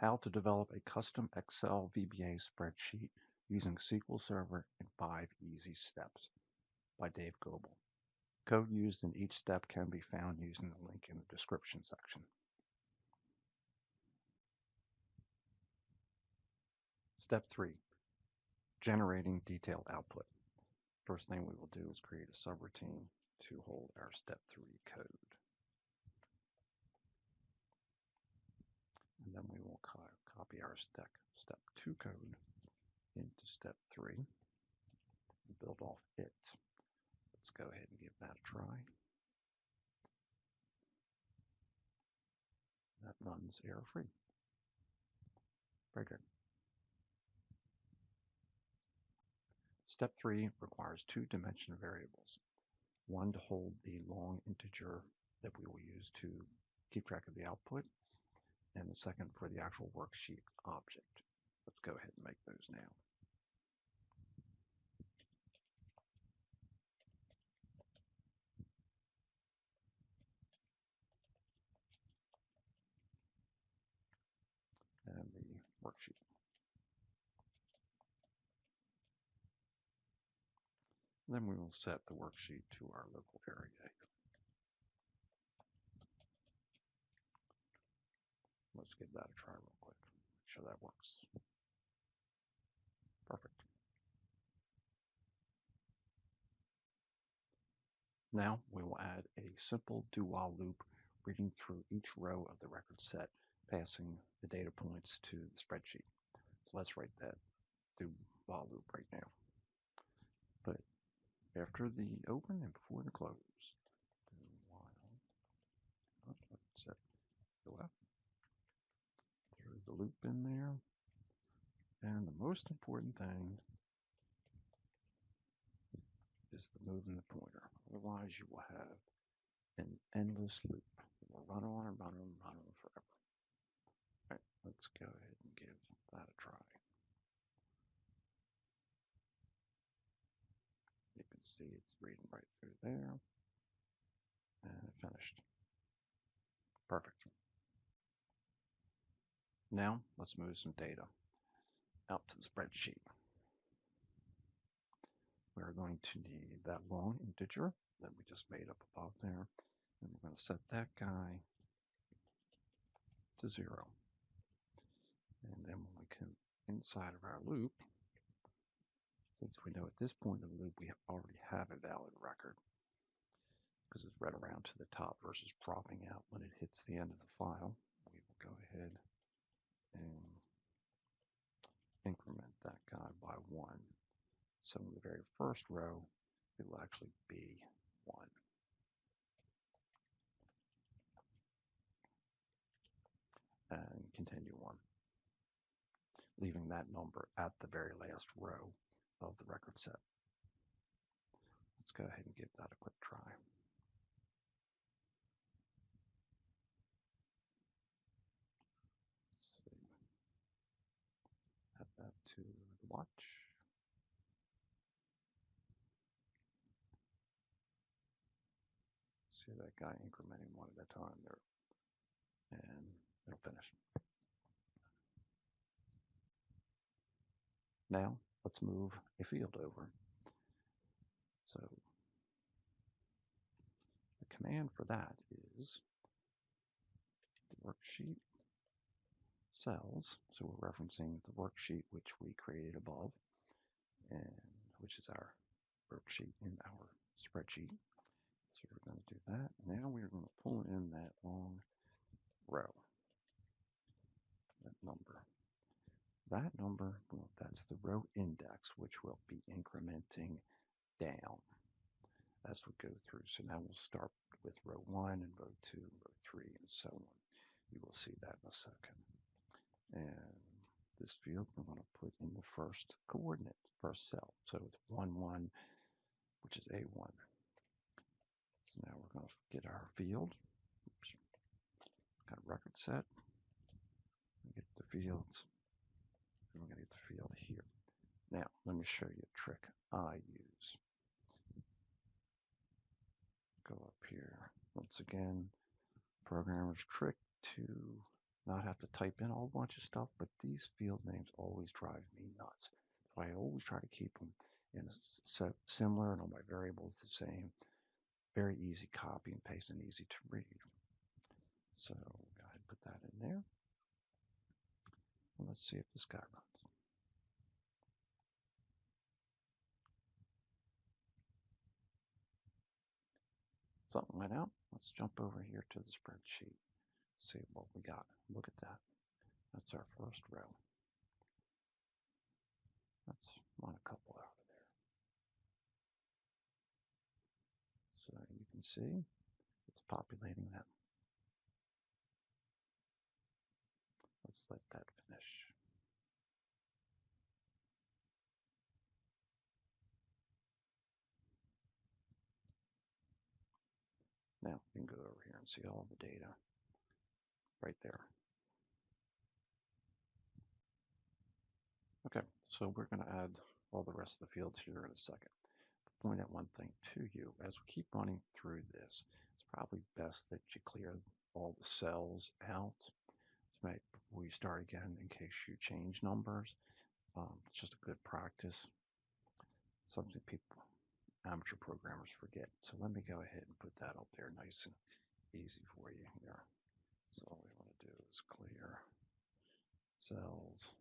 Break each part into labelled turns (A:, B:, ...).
A: How to develop a custom Excel VBA spreadsheet using SQL Server in 5 easy steps by Dave Goebel. Code used in each step can be found using the link in the description section. Step 3, generating detailed output. First thing we will do is create a subroutine to hold our step 3 code. And then we will copy our step 2 code into step 3 and build off it. Let's go ahead and give that a try. That runs error-free. Very good. Step 3 requires 2 dimension variables. One to hold the long integer that we will use to keep track of the output, and the second for the actual worksheet object. Let's go ahead and make those now. And the worksheet. Then we will set the worksheet to our local VBA. Let's give that a try real quick. Make sure that works. Perfect. Now we will add a simple do-while loop reading through each row of the record set, passing the data points to the spreadsheet. So let's write that do-while loop right now. But after the open and before the close, do-while, let's set go up, throw the loop in there, and the most important thing is the moving the pointer. Otherwise, you will have an endless loop that will run on and run on and run on forever. All right, let's go ahead and give that a try. You can see it's reading right through there. And finished. Perfect. Now, let's move some data out to the spreadsheet. We're going to need that long integer that we just made up above there, and we're going to set that guy to 0. And then when we come inside of our loop, since we know at this point in the loop we already have a valid record, because it's read around to the top versus dropping out when it hits the end of the file, we will go ahead and increment that guy by 1. So in the very first row, it will actually be 1. And continue on, leaving that number at the very last row of the record set. Let's go ahead and give that a quick try. Let's see. Add that to the watch. See that guy incrementing one at a time there. And it'll finish. Now, let's move a field over. So, the command for that is the worksheet cells. So we're referencing the worksheet which we created above, and which is our worksheet in our spreadsheet. So we're going to do that. Now we're going to pull in that long row, that number. That number, well, that's the row index, which will be incrementing down as we go through. So now we'll start with row 1 and row 2, row 3, and so on. You will see that in a second. And this field we're going to put in the first coordinate, first cell. So it's 1, 1, which is A1. So now we're going to get our field. Oops. Got a record set. Get the fields. And we're going to get the field here. Now, let me show you a trick I use. Go up here. Once again, programmer's trick to not have to type in a whole bunch of stuff, but these field names always drive me nuts. So I always try to keep them in a similar and all my variables the same. Very easy copy and paste and easy to read. So go ahead and put that in there. And let's see if this guy runs. Something went out. Let's jump over here to the spreadsheet. See what we got. Look at that. That's our first row. Let's run a couple out of there. So you can see it's populating them. Let's let that finish. Now you can go over here and see all the data right there. Okay, so we're going to add all the rest of the fields here in a second. Point out one thing to you. As we keep running through this, it's probably best that you clear all the cells out before you start again in case you change numbers. It's just a good practice. Something people, amateur programmers, forget. So let me go ahead and put that up there nice and easy for you here. So all we want to do is clear cells,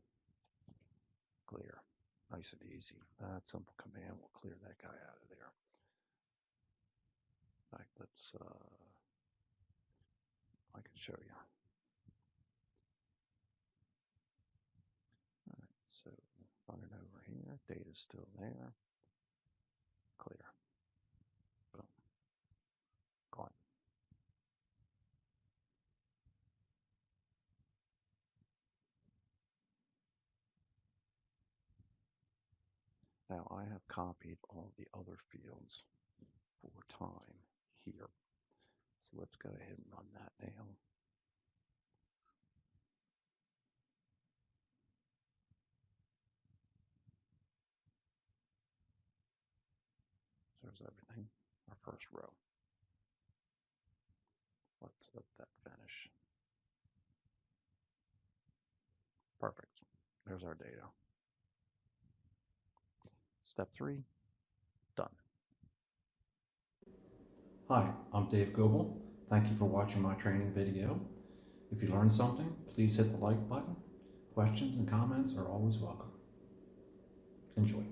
A: clear. Nice and easy. That simple command will clear that guy out of there. Right, let's, I can show you. All right, so running over here, data's still there. Clear. Boom. Gone. Now I have copied all the other fields for time here. So let's go ahead and run that now. So there's everything, our first row. Let's let that finish. Perfect. There's our data. Step 3, done. Hi, I'm Dave Goebel. Thank you for watching my training video. If you learned something, please hit the like button. Questions and comments are always welcome. Enjoy.